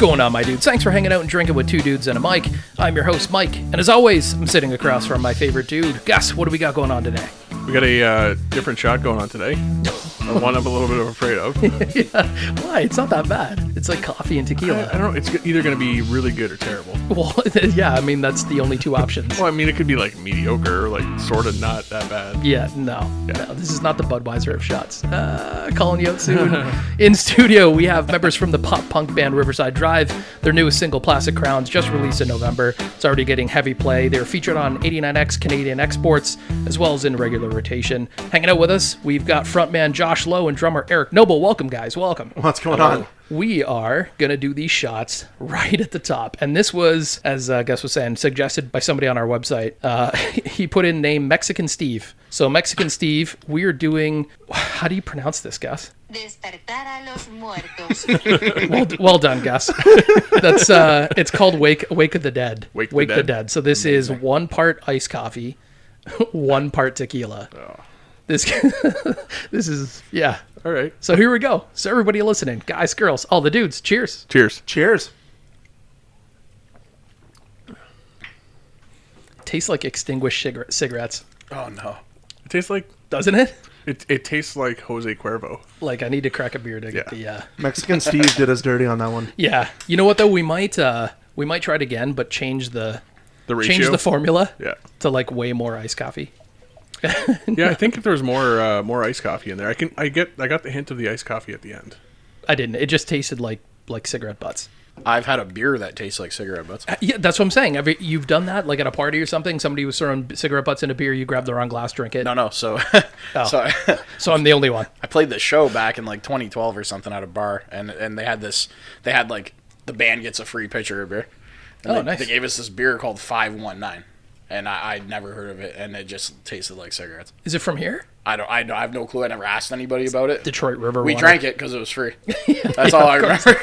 going on, my dudes? Thanks for hanging out and drinking with two dudes and a mic. I'm your host, Mike, and as always, I'm sitting across from my favorite dude. Gus, what do we got going on today? We got a different shot going on today. One I'm a little bit afraid of. Yeah. Why? It's not that bad. It's like coffee and tequila. I don't know. It's either going to be really good or terrible. Well, yeah, I mean, that's the only two options. Well, I mean, it could be like mediocre or like sort of not that bad. Yeah, no, this is not the Budweiser of shots. Calling you out soon. In studio, we have members from the pop punk band Riverside Drive. Their newest single, Plastic Crowns, just released in November. It's already getting heavy play. They're featured on 89X Canadian exports, as well as in regular rotation. Hanging out with us, we've got frontman Josh Lowe and drummer Eric Noble. Welcome, guys. Welcome. What's going on? We are going to do these shots right at the top. And this was, as Gus was saying, suggested by somebody on our website. He put in name Mexican Steve. So Mexican Steve, we are doing, how do you pronounce this, Gus? Despertar a los muertos. Well done, Gus. That's it's called Wake of the Dead. Wake the Dead. So this is 1 part iced coffee, 1 part tequila. Oh. This is, yeah. All right. So here we go. So everybody listening, guys, girls, all the dudes, cheers. Cheers. Cheers. Tastes like extinguished cigarettes. Oh, no. It tastes like... Doesn't it? It tastes like Jose Cuervo. Like, I need to crack a beer to get the... Mexican Steve did us dirty on that one. Yeah. You know what, though? We might try it again, but change the ratio? Change the formula to like way more iced coffee. Yeah, I think if there's more iced coffee in there, I got the hint of the iced coffee at the end. I didn't. It just tasted like cigarette butts. I've had a beer that tastes like cigarette butts. Yeah, that's what I'm saying. You've done that, like at a party or something. Somebody was throwing cigarette butts in a beer. You grab the wrong glass, drink it. No. So, So I'm the only one. I played this show back in like 2012 or something at a bar, and they had like the band gets a free pitcher of beer. And nice. They gave us this beer called 519. And I'd never heard of it, and it just tasted like cigarettes. Is it from here? I have no clue. I never asked anybody about it. Detroit River. We water. drank it because it was free. That's all I remember.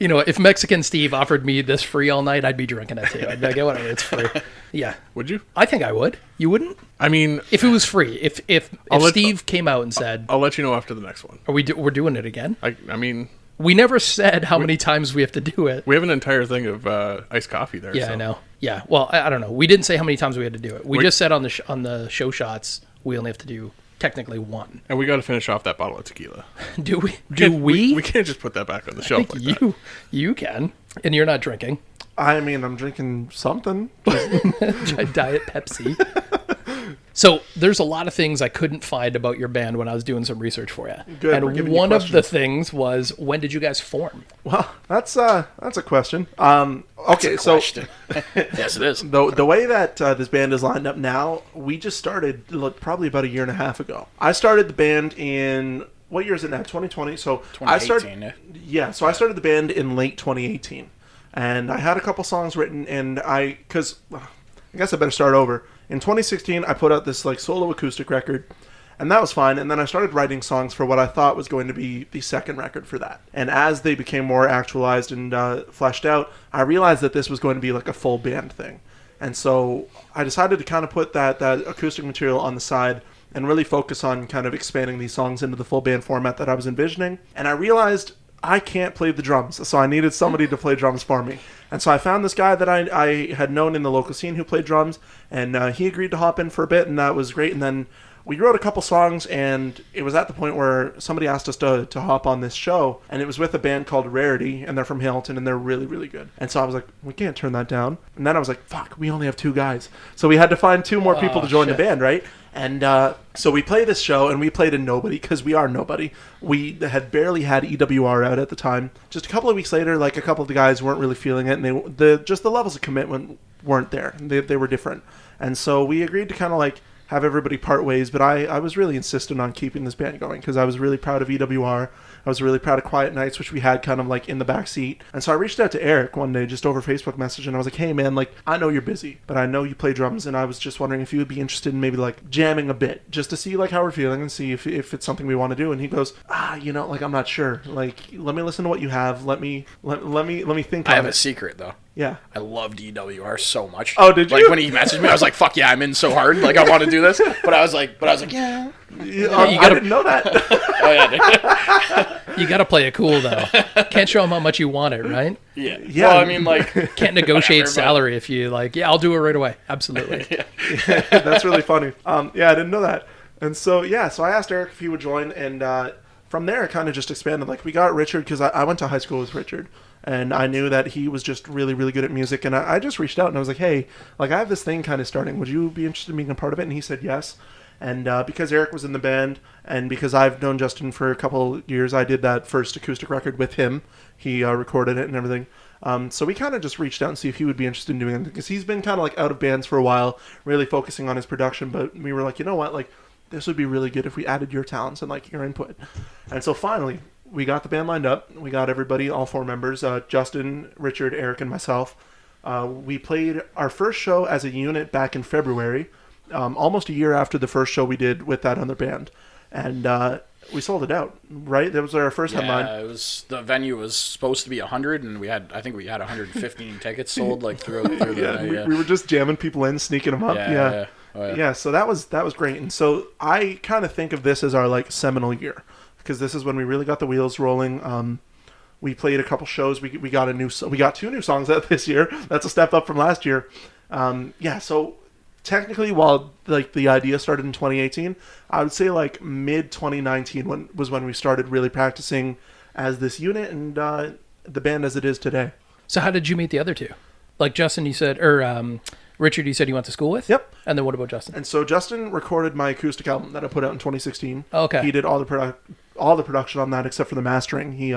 You know, if Mexican Steve offered me this free all night, I'd be drinking it too. I'd be like, whatever, it's free. Yeah. Would you? I think I would. You wouldn't? I mean, if it was free. If Steve came out and said, I'll let you know after the next one. We're doing it again? I mean. We never said how many times we have to do it. We have an entire thing of iced coffee there. Yeah, so. I know. Yeah, well, I don't know. We didn't say how many times we had to do it. We just said on the show shots we only have to do technically 1. And we got to finish off that bottle of tequila. Do we? Do we? We can't just put that back on the shelf like that. You can, and you're not drinking. I mean, I'm drinking something. Diet Pepsi. So there's a lot of things I couldn't find about your band when I was doing some research for you. Good. And one of the things was, when did you guys form? Well, that's a question. Okay, so yes, it is. The way that this band is lined up now, we just started probably about 1.5 years ago. I started the band in, what year is it now? 2020. So 2018. So I started the band in late 2018, and I had a couple songs written, and I guess I better start over. In 2016, I put out this like solo acoustic record, and that was fine. And then I started writing songs for what I thought was going to be the second record for that. And as they became more actualized and fleshed out, I realized that this was going to be like a full band thing. And so I decided to kind of put that acoustic material on the side and really focus on kind of expanding these songs into the full band format that I was envisioning. And I realized I can't play the drums, so I needed somebody to play drums for me. And so I found this guy that I had known in the local scene who played drums, and he agreed to hop in for a bit, and that was great. And then we wrote a couple songs, and it was at the point where somebody asked us to hop on this show, and it was with a band called Rarity, and they're from Hamilton, and they're really, really good. And so I was like, we can't turn that down. And then I was like, fuck, we only have 2 guys. So we had to find 2 more people to join the band, right? And so we play this show, and we played a nobody, because we are nobody. We had barely had EWR out at the time. Just a couple of weeks later, like, a couple of the guys weren't really feeling it, and just the levels of commitment weren't there. They were different. And so we agreed to kind of, like, have everybody part ways, but I was really insistent on keeping this band going, because I was really proud of EWR. I was really proud of Quiet Nights, which we had kind of like in the back seat. And so I reached out to Eric one day just over Facebook message, and I was like, hey man, like, I know you're busy, but I know you play drums, and I was just wondering if you would be interested in maybe like jamming a bit just to see like how we're feeling and see if it's something we want to do. And he goes, like, I'm not sure. Like, let me listen to what you have. Let me think. I have a secret though. Yeah. I loved EWR so much. Oh, did you? Like when he messaged me, I was like, fuck yeah, I'm in so hard. Like I want to do this. But I was like, yeah. I didn't know that. Oh yeah. You got to play it cool though. Can't show them how much you want it, right? Yeah. Yeah. Well, I mean, like, Can't negotiate Whatever, but- salary if you like. Yeah, I'll do it right away. Absolutely. That's really funny. Yeah, I didn't know that. And so so I asked Eric if he would join, and from there it kind of just expanded. Like we got Richard because I went to high school with Richard, and I knew that he was just really, really good at music. And I just reached out and I was like, hey, like I have this thing kind of starting. Would you be interested in being a part of it? And he said yes. And because Eric was in the band, and because I've known Justin for a couple years, I did that first acoustic record with him. He recorded it and everything. So we kind of just reached out and see if he would be interested in doing it, because he's been kind of like out of bands for a while, really focusing on his production. But we were like, you know what, like this would be really good if we added your talents and like your input. And so finally, we got the band lined up. We got everybody, all 4 members, Justin, Richard, Eric, and myself. We played our first show as a unit back in February, almost a year after the first show we did with that other band. And we sold it out, right? That was our first headline. it was, the venue was supposed to be 100, and I think we had 115 tickets sold like through the night. We were just jamming people in, sneaking them up. Yeah. Oh, yeah. Yeah, so that was great. And so I kind of think of this as our like seminal year, because this is when we really got the wheels rolling. We played a couple shows. We got 2 new songs out this year. That's a step up from last year. So technically, while like the idea started in 2018, I would say like mid 2019 was when we started really practicing as this unit, and the band as it is today. So how did you meet the other 2? Like Justin, you said, or Richard, you said you went to school with? Yep. And then what about Justin? And so Justin recorded my acoustic album that I put out in 2016. Okay. He did all the production on that except for the mastering. He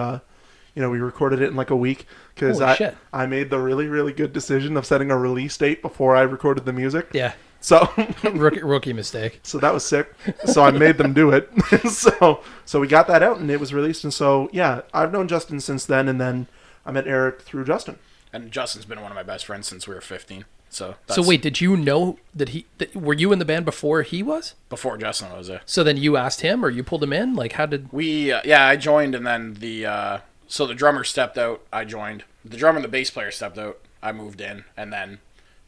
we recorded it in like a week because Holy shit. I made the really, really good decision of setting a release date before I recorded the music. Yeah. So Rookie mistake. so that was sick. So I made them do it. so we got that out and it was released. And so yeah, I've known Justin since then, and then I met Eric through Justin. And Justin's been one of my best friends since we were 15. So wait, did you know that were you in the band before he was? before Justin was there. So then you asked him, or you pulled him in? Like, how did... I joined, and then so the drummer stepped out, I joined. The drummer and the bass player stepped out, I moved in, and then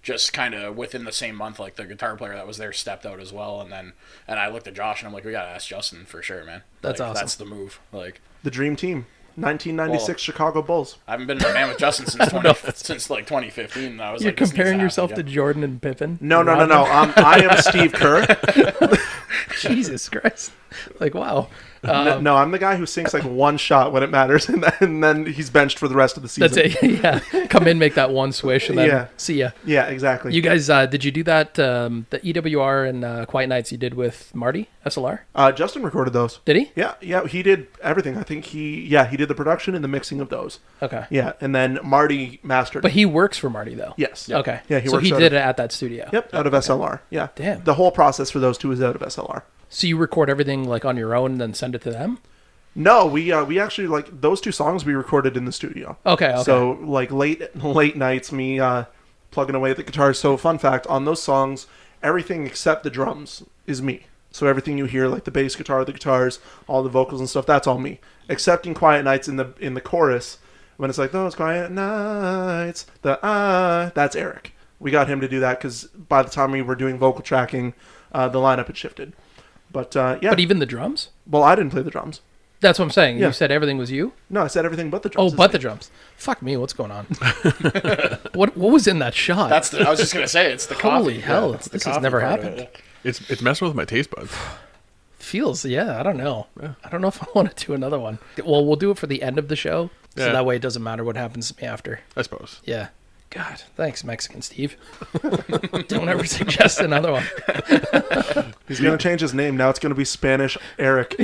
just kind of within the same month, like the guitar player that was there stepped out as well, and I looked at Josh and I'm like, we gotta ask Justin for sure, man. That's like, awesome. That's the move. Like The dream team. 1996 Chicago Bulls. I haven't been in a band with Justin since like 2015. And I was You're like, this needs to comparing happen yourself to again. Jordan and Pippen? No. I am Steve Kerr. Jesus Christ. Like, wow. No, I'm the guy who sinks like one shot when it matters, and then he's benched for the rest of the season. That's it. Yeah. Come in, make that one swish, and then Yeah. see ya. Yeah, exactly. You guys, did you do that, the EWR and Quiet Nights you did with Marty, SLR? Justin recorded those. Did he? Yeah, he did everything. I think he did the production and the mixing of those. Okay. Yeah, and then Marty mastered. But he works for Marty, though. Yes. Okay. Yeah, so he did it at that studio. Yep, out of SLR. Yeah. Damn. The whole process for those 2 is out of SLR. So you record everything like on your own and then send it to them? No, we actually like those 2 songs we recorded in the studio. Okay. So like late nights, me plugging away at the guitars. So fun fact, on those songs, everything except the drums is me. So everything you hear, like the bass guitar, the guitars, all the vocals and stuff, that's all me. Except in Quiet Nights in the chorus, when it's like those quiet nights, that's Eric. We got him to do that because by the time we were doing vocal tracking, the lineup had shifted. But yeah. But even the drums? Well, I didn't play the drums. That's what I'm saying. Yeah. You said everything was you? No, I said everything but the drums. Oh, but the drums. Fuck me, what's going on? What was in that shot? I was just gonna say it's the coffee. Holy hell, Yeah, it's the this has coffee never part of happened. it. It's messing with my taste buds. Feels, I don't know. I don't know if I want to do another one. Well, we'll do it for the end of the show, so Yeah. that way it doesn't matter what happens to me after. I suppose. Yeah. God, thanks, Mexican Steve. Don't ever suggest another one. He's going to change his name. Now it's going to be Spanish Eric.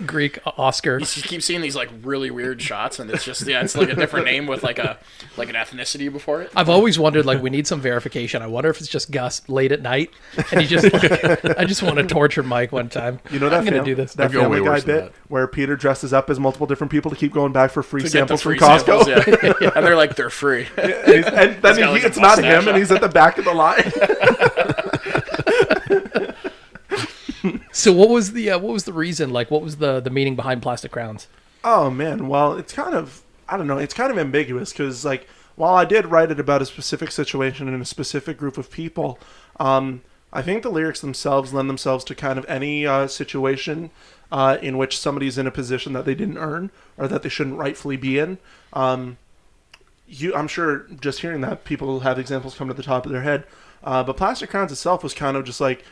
Greek Oscar. You just keep seeing these like really weird shots, and it's just it's like a different name with like an ethnicity before it. I've always wondered, like, we need some verification. I wonder if it's just Gus late at night, and he just, I just want to torture Mike one time. You know that I'm going to do this. That Maybe Family way Guy worse than bit that. where Peter dresses up as multiple different people to keep going back for free To get the samples free from Costco. samples, yeah. And they're like they're free. And then got, like, a it's not mustache him, on. and he's at the back of the line. So what was the reason? Like, what was the meaning behind Plastic Crowns? Oh man, well, it's kind of, I don't know, it's kind of ambiguous because like while I did write it about a specific situation and a specific group of people, I think the lyrics themselves lend themselves to kind of any situation in which somebody's in a position that they didn't earn or that they shouldn't rightfully be in. I'm sure just hearing that, people have examples come to the top of their head. But Plastic Crowns itself was kind of just like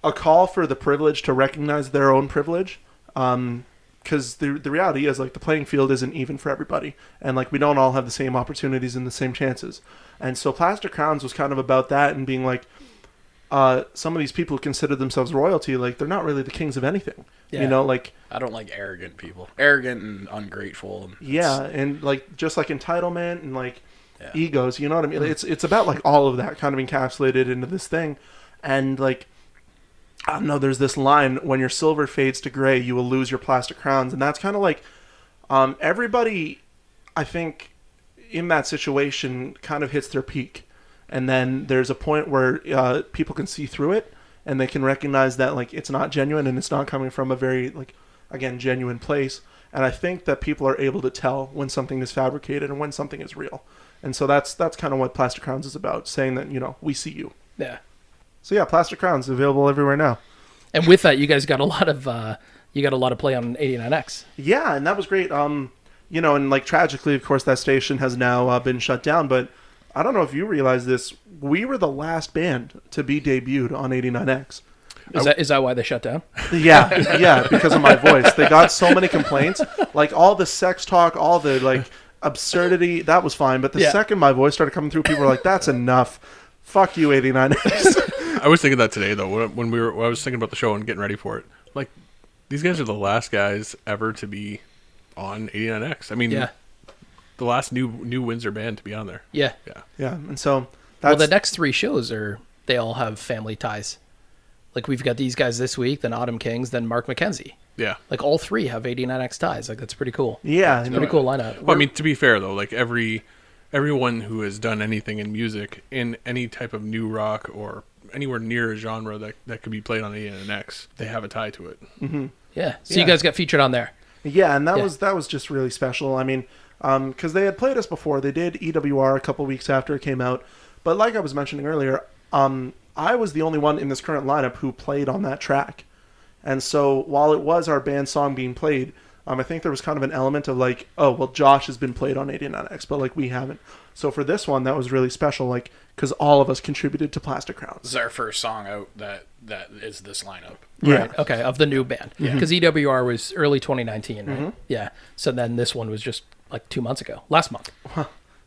a call for the privilege to recognize their own privilege. Because the reality is, like, the playing field isn't even for everybody. And, like, we don't all have the same opportunities and the same chances. And so Plastic Crowns was kind of about that and being like, some of these people who consider themselves royalty, like, they're not really the kings of anything. Yeah. You know, like... I don't like arrogant people. Arrogant and ungrateful. Yeah, and, like, just like entitlement and, like, egos, you know what I mean? It's about, like, all of that kind of encapsulated into this thing. And, like... I don't know, there's this line, when your silver fades to gray, you will lose your plastic crowns. And that's kind of like, everybody, I think, in that situation kind of hits their peak. And then there's a point where people can see through it, and they can recognize that, like, it's not genuine, and it's not coming from a very, like, again, genuine place. And I think that people are able to tell when something is fabricated and when something is real. And so that's kind of what Plastic Crowns is about, saying that, you know, we see you. Yeah. So yeah, Plastic Crowns available everywhere now. And with that, you guys got a lot of play on 89X. Yeah, and that was great. You know, and like tragically, of course, that station has now been shut down. But I don't know if you realize this. We were the last band to be debuted on 89X. Is that why they shut down? Yeah, because of my voice. They got so many complaints, like all the sex talk, all the like absurdity. That was fine, but the second my voice started coming through, people were like, "That's enough. Fuck you, 89X." I was thinking that today, though, when I was thinking about the show and getting ready for it. Like, these guys are the last guys ever to be on 89X. I mean, the last new Windsor band to be on there. Yeah. And so well, the next 3 shows they all have family ties. Like, we've got these guys this week, then Autumn Kings, then Mark McKenzie. Yeah. Like, all 3 have 89X ties. Like, that's pretty cool. Yeah. It's a pretty cool lineup. Well, I mean, to be fair, though, like, everyone who has done anything in music, in any type of new rock or anywhere near a genre that could be played on 89X, they have a tie to it. Mm-hmm. Yeah. So you guys got featured on there. Yeah, and that was just really special. I mean, because they had played us before. They did EWR a couple weeks after it came out. But like I was mentioning earlier, I was the only one in this current lineup who played on that track. And so while it was our band song being played, I think there was kind of an element of like, oh, well, Josh has been played on 89X, but like we haven't. So for this one, that was really special, like, because all of us contributed to Plastic Crowns. This is our first song out that is this lineup. Yeah. Right. Okay. Of the new band. Because EWR was early 2019, right? Yeah. So then this one was just like 2 months ago. Last month.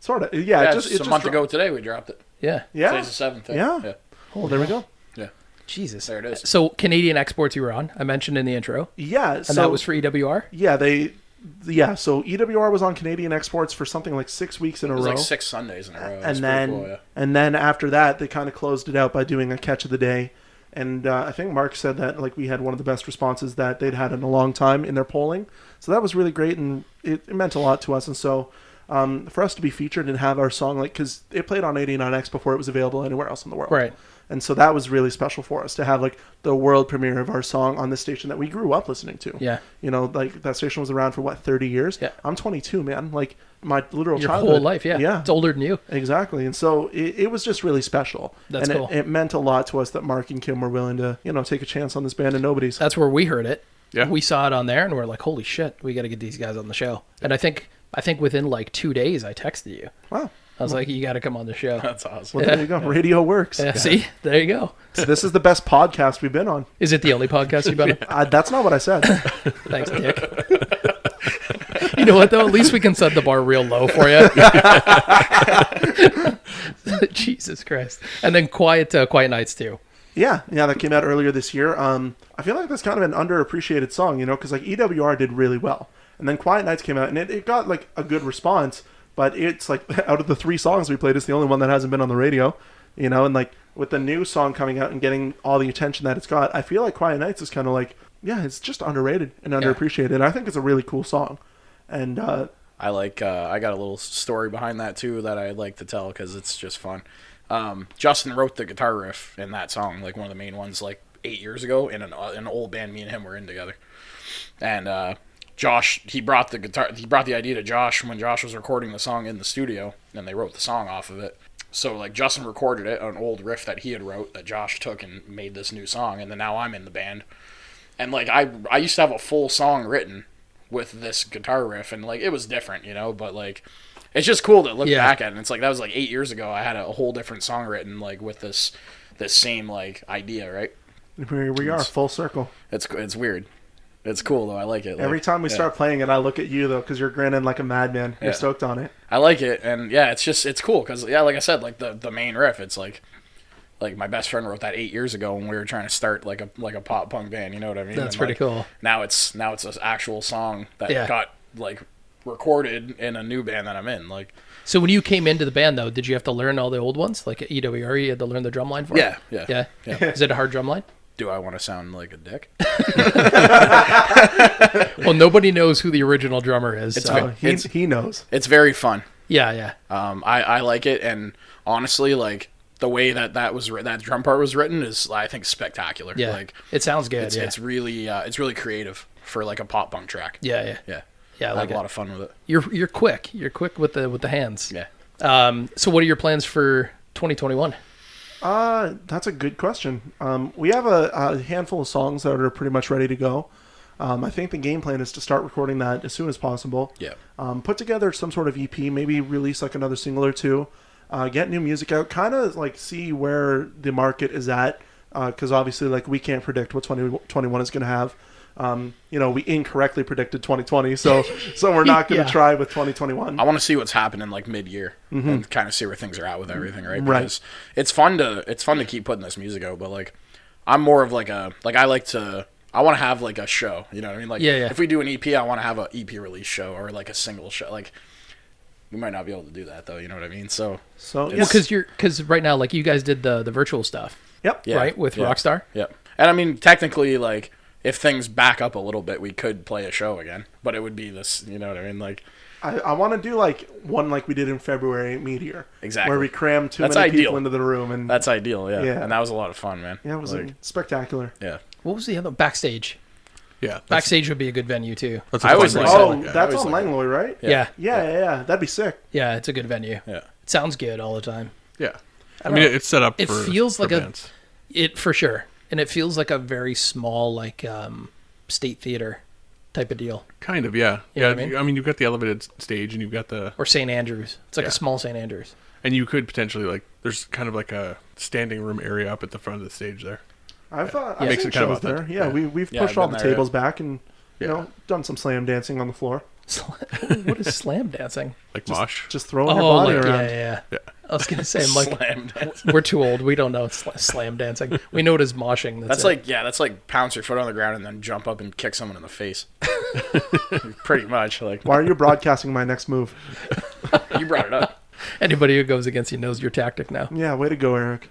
Sort of. Yeah. Yeah, It just just a month ago today we dropped it. Yeah. Yeah. Today's the 7th. Yeah. Oh, there we go. Yeah. Jesus. There it is. So Canadian Exports you were on, I mentioned in the intro. Yeah. And that was for EWR? Yeah, so EWR was on Canadian Exports for something like 6 weeks in a row. Like 6 Sundays in a row. And then after that, they kind of closed it out by doing a catch of the day. And I think Mark said that like we had one of the best responses that they'd had in a long time in their polling. So that was really great, and it meant a lot to us. And so for us to be featured and have our song, like, because it played on 89X before it was available anywhere else in the world. Right. And so that was really special for us to have like the world premiere of our song on this station that we grew up listening to. Yeah. You know, like that station was around for what, 30 years? Yeah. I'm 22, man. Like my literal Your childhood. whole life, yeah. Yeah. It's older than you. Exactly. And so it was just really special. That's and cool. It meant a lot to us that Mark and Kim were willing to, you know, take a chance on this band and nobody's. That's where we heard it. Yeah. We saw it on there and we're like, holy shit, we got to get these guys on the show. And I think within like 2 days I texted you. Wow. I was like, you got to come on the show. That's awesome. Well, there you go. Radio works. Yeah, see? There you go. So this is the best podcast we've been on. Is it the only podcast you've been on? That's not what I said. Thanks, Dick. You know what, though? At least we can set the bar real low for you. Jesus Christ. And then Quiet Nights, too. Yeah, that came out earlier this year. I feel like that's kind of an underappreciated song, you know, because like EWR did really well. And then Quiet Nights came out, and it got like a good response. But it's like out of the 3 songs we played, it's the only one that hasn't been on the radio, you know. And like with the new song coming out and getting all the attention that it's got, I feel like Quiet Nights is kind of like, yeah, it's just underrated and underappreciated. And I think it's a really cool song. And I like. I got a little story behind that too that I'd like to tell because it's just fun. Justin wrote the guitar riff in that song, like one of the main ones, like 8 years ago in an old band me and him were in together, and. Josh, he brought the idea to Josh when Josh was recording the song in the studio, and they wrote the song off of it. So like Justin recorded it, an old riff that he had wrote that Josh took and made this new song, and then now I'm in the band. And like I used to have a full song written with this guitar riff, and like it was different, but like it's just cool to look back at it. And it's like that was like 8 years ago. I had a whole different song written like with this same like idea, right? Here we are, full circle. It's weird. It's cool though. I like it. Every time we start playing it, I look at you though, because you're grinning like a madman. You're stoked on it. I like it, and it's cool because like I said, like the main riff, it's like my best friend wrote that 8 years ago when we were trying to start like a pop punk band. You know what I mean? That's and pretty cool. Now it's an actual song that got like recorded in a new band that I'm in. Like, so when you came into the band though, did you have to learn all the old ones like at EWR? You had to learn the drum line for it? Yeah. Is it a hard drum line? Do I want to sound like a dick? Well, nobody knows who the original drummer is. He knows. It's very fun. Yeah. I like it, and honestly, like the way that drum part was written is, I think, spectacular. Yeah, like it sounds good. It's really creative for like a pop punk track. Yeah. I had a lot of fun with it. You're quick. You're quick with the hands. Yeah. So what are your plans for 2021? That's a good question. We have a handful of songs that are pretty much ready to go. I think the game plan is to start recording that as soon as possible. Yeah. Put together some sort of EP, maybe release like another single or two, get new music out, kind of like see where the market is at, because obviously like we can't predict what 2021 is going to have. We incorrectly predicted 2020, so we're not going to try with 2021. I want to see what's happening like mid-year and kind of see where things are at with everything, right? Because it's fun to keep putting this music out, but like I'm more of like I want to have like a show, you know what I mean? Like if we do an EP, I want to have an EP release show or like a single show. Like we might not be able to do that though, you know what I mean? So because right now like you guys did the virtual stuff. Yep. Yeah. Right with Rockstar. Yep. And I mean technically like if things back up a little bit, we could play a show again, but it would be this, you know what I mean? Like, I want to do like one like we did in February Meteor, exactly, where we crammed too many people into the room, and that's ideal, yeah. And that was a lot of fun, man. Yeah, it was spectacular. Yeah. What was the other backstage? Yeah, backstage would be a good venue too. I always like. That's on Langlois, right? Yeah. That'd be sick. Yeah, it's a good venue. Yeah, it sounds good all the time. Yeah, I mean it's set up. It feels like bands. It for sure, and it feels like a very small like state theater type of deal. Kind of, yeah. You know what I mean? I mean, you've got the elevated stage, and you've got or St. Andrews. It's like a small St. Andrews. And you could potentially like there's kind of like a standing room area up at the front of the stage there. I've makes it kind of there. Yeah, we've pushed all the tables back and done some slam dancing on the floor. What is slam dancing? Like mosh? Just throwing your body around. Yeah. I was gonna say, like, slam dancing. We're too old. We don't know slam dancing. We know it as moshing. That's like pounce your foot on the ground and then jump up and kick someone in the face. Pretty much. Like, why are you broadcasting my next move? You brought it up. Anybody who goes against you knows your tactic now. Yeah, way to go, Eric.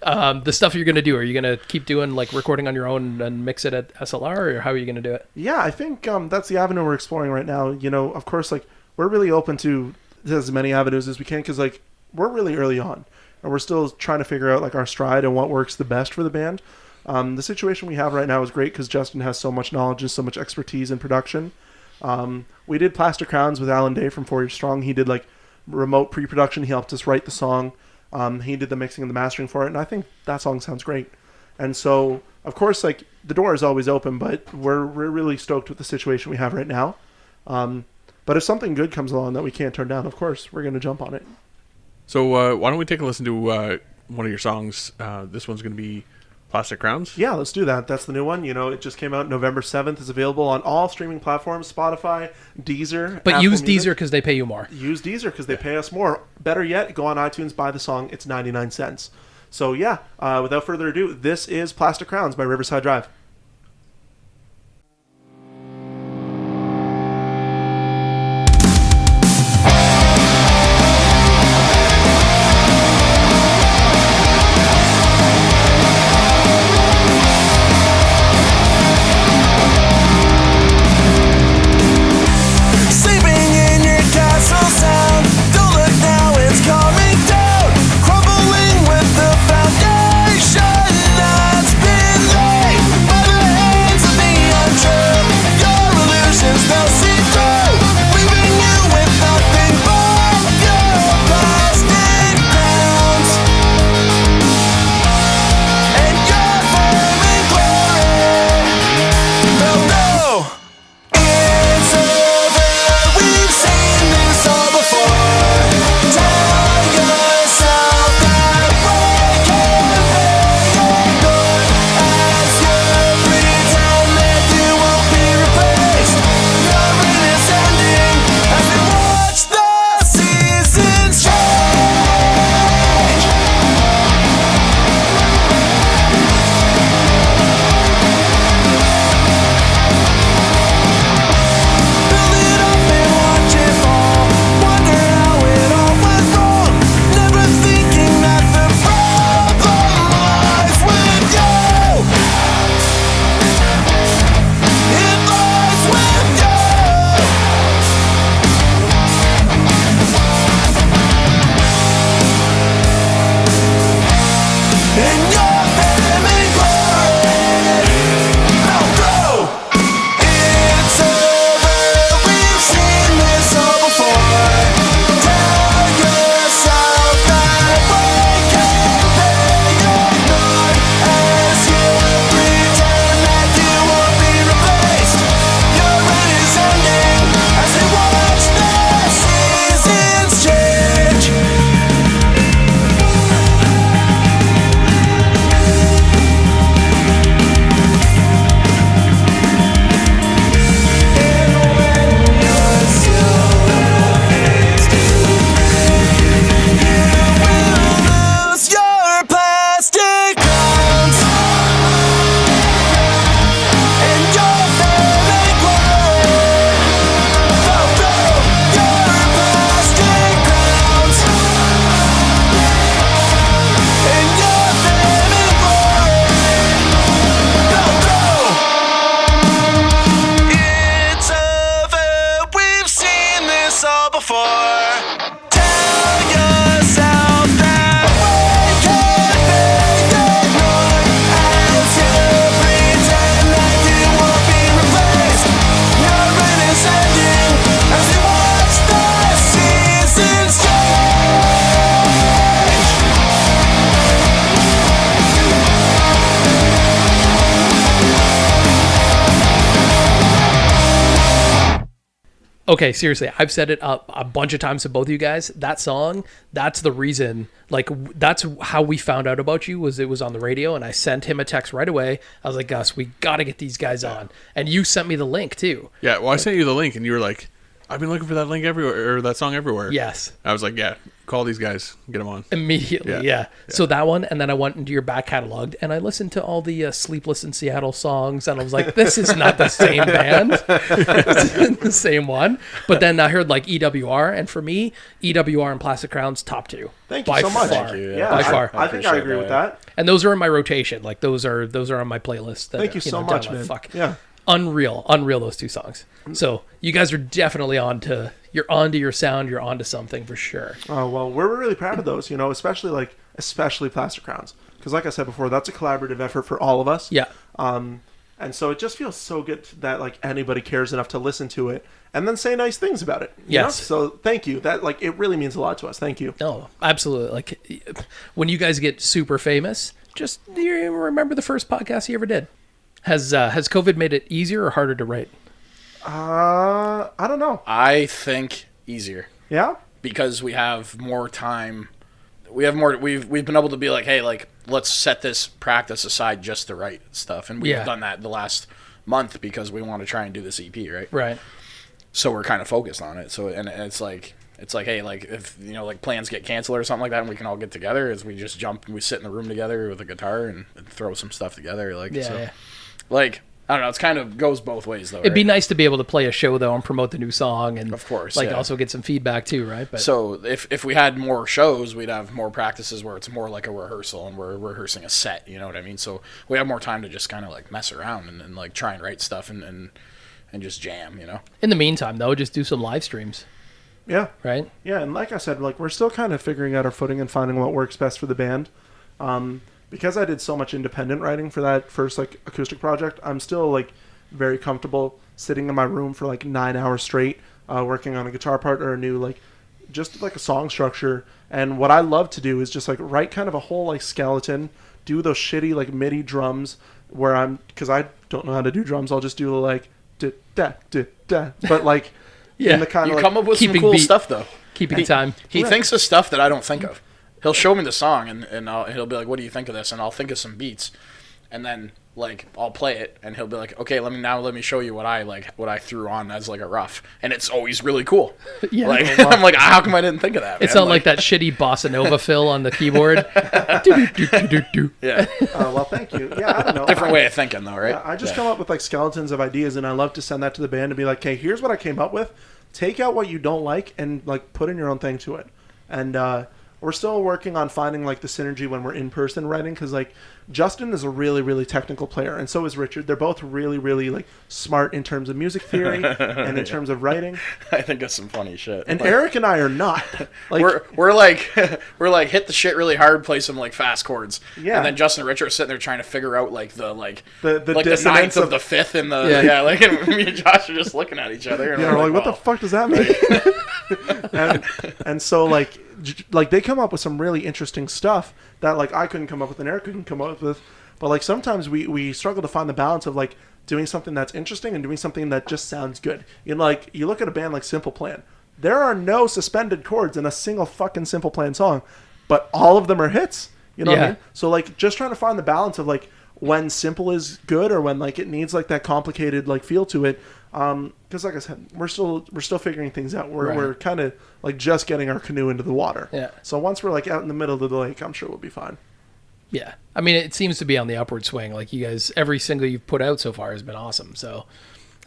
The stuff you're gonna do, are you gonna keep doing like recording on your own and mix it at SLR, or how are you gonna do it? Yeah, I think that's the avenue we're exploring right now. Of course, like we're really open to as many avenues as we can because like we're really early on and we're still trying to figure out like our stride and what works the best for the band. The situation we have right now is great because Justin has so much knowledge and so much expertise in production. We did Plastic Crowns with Alan Day from 4 Years Strong. He did like remote pre-production. He helped us write the song. He did the mixing and the mastering for it, and I think that song sounds great. And so, of course, like the door is always open, but we're really stoked with the situation we have right now. But if something good comes along that we can't turn down, of course, we're going to jump on it. So why don't we take a listen to one of your songs? This one's going to be Plastic Crowns. Yeah, let's do that. That's the new one. It just came out November 7th. It's available on all streaming platforms, Spotify, Deezer. But Apple use Music. Deezer because they pay you more. Use Deezer because they pay us more. Better yet, go on iTunes, buy the song. It's 99 cents. So yeah, without further ado, this is Plastic Crowns by Riverside Drive. Crumbling with the foundation that's been laid. okay, seriously, I've said it a bunch of times to both of you guys. That song, that's the reason. Like, that's how we found out about you. Was it was on the radio, and I sent him a text right away. I was like, Gus, we got to get these guys on. And you sent me the link too. Yeah, well, I sent you the link, and you were like, I've been looking for that link everywhere, or that song everywhere. Yes. I was like, yeah, call these guys, get them on. Immediately, yeah. So that one, and then I went into your back catalog, and I listened to all the Sleepless in Seattle songs, and I was like, this is not the same band. This isn't the same one. But then I heard like EWR, and for me, EWR and Plastic Crowns, top two. Thank you so much. Far. Thank you, Yeah, by far. I think I agree with that. And those are in my rotation. Like those are on my playlist. That, Thank you so much, man. Fuck. Yeah. Unreal, those two songs. So you guys are definitely you're onto your sound, you're onto something for sure. Oh, well, we're really proud of those, especially Plastic Crowns. Because like I said before, that's a collaborative effort for all of us. Yeah. And so it just feels so good that like anybody cares enough to listen to it and then say nice things about it. You know? Yes. So thank you. That like it really means a lot to us. Thank you. No, absolutely. Like when you guys get super famous, just you remember the first podcast you ever did. Has COVID made it easier or harder to write? I don't know. I think easier. Yeah. Because we have more time. We've been able to be like, hey, like let's set this practice aside just to write stuff, and we've done that the last month because we want to try and do this EP, right? Right. So we're kind of focused on it. So and it's like hey, like if like plans get canceled or something like that, and we can all get together, as we just jump and we sit in the room together with a guitar and throw some stuff together, like like. I don't know. It's kind of goes both ways, though. It'd be nice to be able to play a show though and promote the new song, and of course, also get some feedback too, right? But so if we had more shows, we'd have more practices where it's more like a rehearsal and we're rehearsing a set. You know what I mean? So we have more time to just kind of like mess around and like try and write stuff and just jam. You know. In the meantime, though, just do some live streams. Yeah. Right. Yeah, and like I said, like we're still kind of figuring out our footing and finding what works best for the band. Because I did so much independent writing for that first like acoustic project, I'm still like very comfortable sitting in my room for like 9 hours straight, working on a guitar part or a new like just like a song structure. And what I love to do is just like write kind of a whole like skeleton, do those shitty like MIDI drums where because I don't know how to do drums, I'll just do like da da da, but like in the kind of come up with some cool stuff though. Keeping time. He thinks of stuff that I don't think of. He'll show me the song and he'll be like, "What do you think of this?" And I'll think of some beats, and then like I'll play it, and he'll be like, "Okay, let me show you what I threw on as like a rough," and it's always really cool. Yeah, like, I'm like, how come I didn't think of that? It's man? not like that shitty bossa nova fill on the keyboard. Yeah. Well, thank you. Yeah, I don't know. Different way of thinking though, right? Yeah, I just come up with like skeletons of ideas, and I love to send that to the band and be like, "Hey, here's what I came up with. Take out what you don't like and like put in your own thing to it." And we're still working on finding like the synergy when we're in person writing, because like Justin is a really, really technical player, and so is Richard. They're both really, really like smart in terms of music theory and in terms of writing. I think that's some funny shit. And Eric and I are not. Like, we're like hit the shit really hard, play some like fast chords. Yeah. And then Justin and Richard are sitting there trying to figure out like the dissonance ninth of the fifth and the and me and Josh are just looking at each other. And we're like, what the fuck does that mean? and so like they come up with some really interesting stuff that like I couldn't come up with and Eric couldn't come up with. But like sometimes we struggle to find the balance of like doing something that's interesting and doing something that just sounds good. You know, like you look at a band like Simple Plan. There are no suspended chords in a single fucking Simple Plan song, but all of them are hits. You know what I mean? So like just trying to find the balance of like when simple is good or when like it needs like that complicated like feel to it. Because like I said, we're still figuring things out. We're kind of like just getting our canoe into the water. Yeah. So once we're like out in the middle of the lake, I'm sure we'll be fine. Yeah. I mean, it seems to be on the upward swing. Like you guys, every single you've put out so far has been awesome. So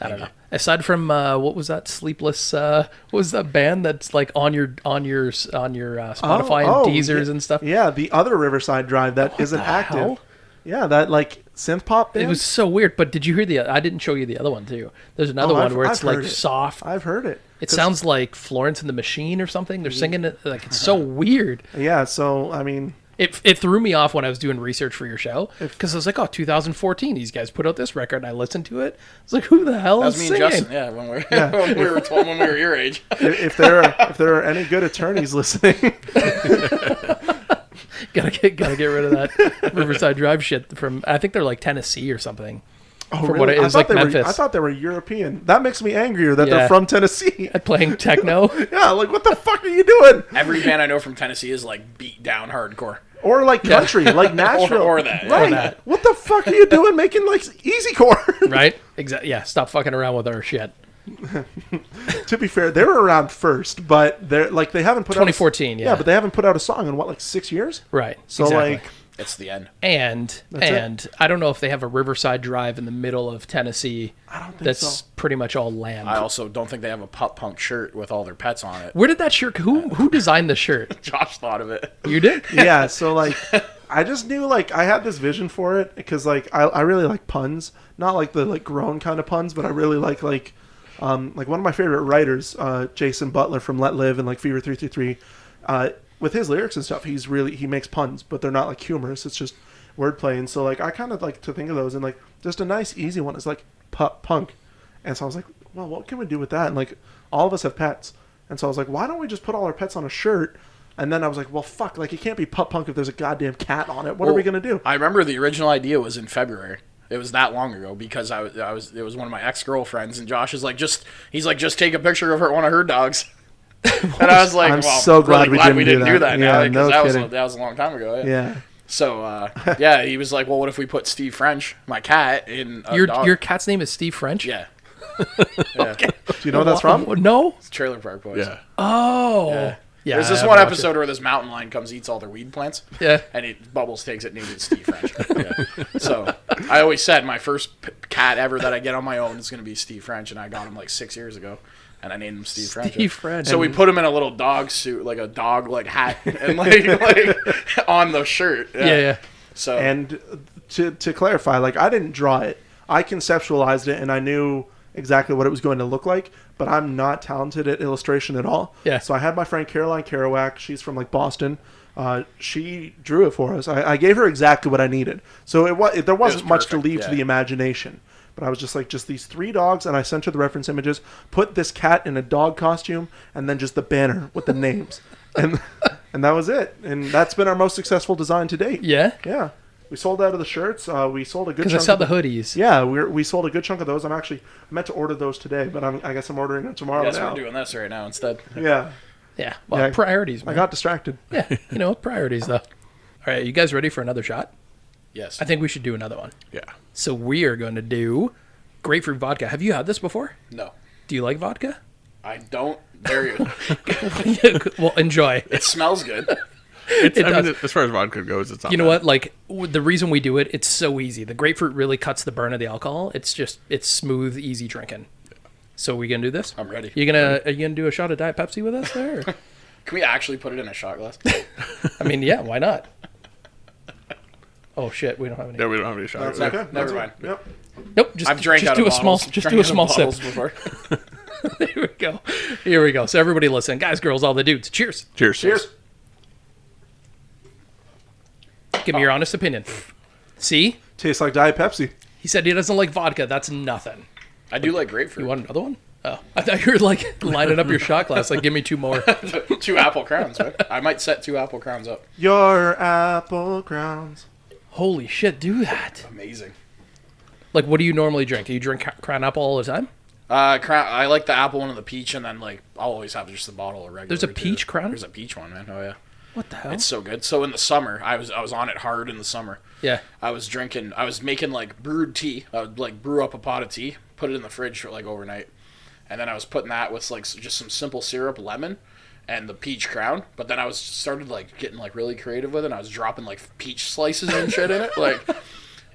I don't know. Aside from what was that Sleepless? What was that band that's like on your Spotify and Deezers and stuff? Yeah, the other Riverside Drive that isn't active. Hell? Yeah, that like synth pop band. It was so weird. But did you hear I didn't show you the other one too. There's another one where it's like soft. I've heard it. It sounds like Florence and the Machine or something. They're singing it like it's so weird. Yeah. So I mean, it threw me off when I was doing research for your show because I was like, 2014, these guys put out this record, and I listened to it. I was like, who the hell is singing? That was me and Justin. When we were your age. If there are any good attorneys listening. Gotta get rid of that Riverside Drive shit from, I think they're like Tennessee or something. Oh, from really? what it is like Memphis. I thought they were European. That makes me angrier that Yeah. they're from Tennessee. Playing techno. Yeah, like what the fuck are you doing? Every band I know from Tennessee is like beat down hardcore. Or like country, like Nashville. Or that. Right. Or that. What the fuck are you doing making like easycore? Right? Exactly. Yeah, stop fucking around with our shit. To be fair, they were around first, but they're like they haven't put 2014, out yeah. but they haven't put out a song in what, like 6 years? Right. So exactly. like It's the end. And I don't know if they have a Riverside Drive in the middle of Tennessee. I don't think that's so. pretty much all land. I also don't think they have a pop punk shirt with all their pets on it. Where did that shirt? Who designed the shirt? Josh thought of it. You did? Yeah, so like I just knew like I had this vision for it because like I really like puns, not like the like grown kind of puns, but I really like one of my favorite writers, Jason Butler from Let Live and like Fever 333, with his lyrics and stuff, he makes puns, but they're not like humorous. It's just wordplay, and so like I kind of like to think of those and like just a nice easy one is like punk, and so I was like, well, what can we do with that? And like all of us have pets, and so I was like, why don't we just put all our pets on a shirt? And then I was like, well, fuck, like it can't be pup punk if there's a goddamn cat on it. What are we gonna do? I remember the original idea was in February. It was that long ago because it was one of my ex-girlfriends, and Josh is like, just take a picture of one of her dogs. And I was like, I'm well, so glad really we didn't do that. now Yeah, because no that was a long time ago. Yeah. So yeah, he was like, well, what if we put Steve French, my cat, in a dog? Your cat's name is Steve French? Yeah. Do you know what that's from? No. It's Trailer Park Boys. Yeah. Oh. Yeah. Yeah, There's this I one watched episode where this mountain lion comes, eats all their weed plants. Yeah. And Bubbles takes it, names it Steve French. Yeah. So I always said my first cat ever that I get on my own is going to be Steve French, and I got him like 6 years ago, and I named him Steve French. Steve French. So we put him in a little dog suit, like a dog like hat, and like on the shirt. Yeah. So And to clarify, like I didn't draw it. I conceptualized it, and I knew exactly what it was going to look like, but I'm not talented at illustration at all. Yeah. So I had my friend Caroline Kerouac. She's from like Boston. She drew it for us. I gave her exactly what I needed. So there wasn't much to perfect, leave to the imagination. But I was just like, just these 3 dogs, and I sent her the reference images, put this cat in a dog costume, and then just the banner with the names. And that was it. And that's been our most successful design to date. Yeah? Yeah. We sold out of the shirts. We sold a good chunk. Because I saw the hoodies. Yeah, we sold a good chunk of those. I meant to order those today, but I guess I'm ordering them tomorrow yes, now. we're doing this right now instead. Yeah. Yeah. Well, Yeah. priorities, I man. got distracted. Yeah. Priorities, though. All right. You guys ready for another shot? Yes. I think we should do another one. Yeah. So we are going to do grapefruit vodka. Have you had this before? No. Do you like vodka? I don't. There you. Well, enjoy. It smells good. I does. mean, as far as vodka goes, it's not You know bad. what? Like the reason we do it, it's so easy. The grapefruit really cuts the burn of the alcohol. It's smooth, easy drinking. So we gonna do this? I'm ready. Are you gonna do a shot of Diet Pepsi with us there? Or? Can we actually put it in a shot glass? I mean, yeah, why not? Oh shit, we don't have any. Yeah, we don't have any shots. That's okay. Never That's mind. okay. Yep. Nope. Just I've drank just out do of a small bottles. just Drank do a out of small sip. bottles before. Here we go. Here we go. So everybody listen, guys, girls, all the dudes. Cheers. Cheers. Cheers. Give me your honest opinion. See? Tastes like Diet Pepsi. He said he doesn't like vodka. That's nothing. I do like grapefruit. You want another one? Oh, I thought you were like lining up your shot glass. Like, give me 2 more. 2 apple crowns, right? I might set 2 apple crowns up. Your apple crowns. Holy shit, do that. Amazing. Like, what do you normally drink? Do you drink Crown Apple all the time? I like the apple one and the peach, and then like I'll always have just the bottle of regular. There's a too. peach Crown? There's a peach one, man. Oh yeah. What the hell? It's so good. So in the summer, I was on it hard in the summer. Yeah. I was making like brewed tea. I would like brew up a pot of tea, put it in the fridge for like overnight, and then I was putting that with like just some simple syrup, lemon, and the peach crown. But then I was started like getting like really creative with it. And I was dropping like peach slices and shit in it, like,